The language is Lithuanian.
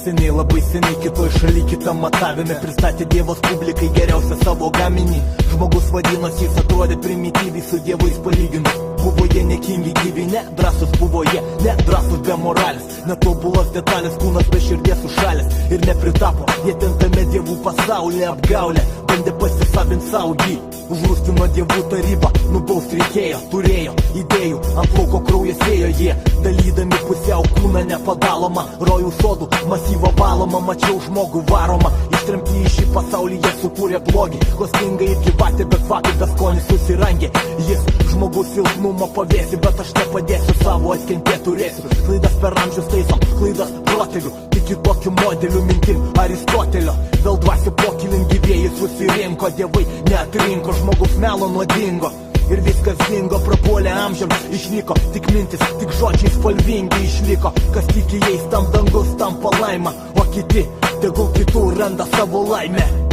seniai, labai seniai kitoj šaly kitam matavime pristatė Dievas publikai geriausią savo gaminį. Žmogus vadinosi, jis atrodė primityviai, su Dievu jis palygino. Buvo jie nekingi gyvi, ne drąsus buvo jie, ne drąsus be moralės, netobulas detalės, kūnas be širdies užšalęs ir nepritapo. Jie tentame dievų pasaulyje apgaulę, bandė pasisavint savo jį. Užrūstino dievų tarybą, nubaust reikėjo, turėjo idėjų, ant lauko kraujas ėjo jie, dalydami pusiau kūną nepadalomą, rojų sodų masyvo valomą, mačiau žmogų varomą, ištremti į šį pasaulį jie sukūrė blogį, klastingai ir gyvatė, bet faktai be skonis susirangė. Jis žmogus silpnumo pavėsi, bet aš nepadėsiu, savo atkentėt turėsiu. Klaidas per amžius taisom, klaidas protėlių, tik kitokių modelių mintim Aristotelio. Vėl dvasių pokilin gyvėjai susirinko, dievai neatrinko, žmogus melo nuodingo. Ir viskas dingo, prapuolė amžiams, išnyko tik mintis, tik žodžiai spalvingi išliko. Kas tiki jais, tam dangus tampa laima, o kiti tegul kitų randa savo laimę.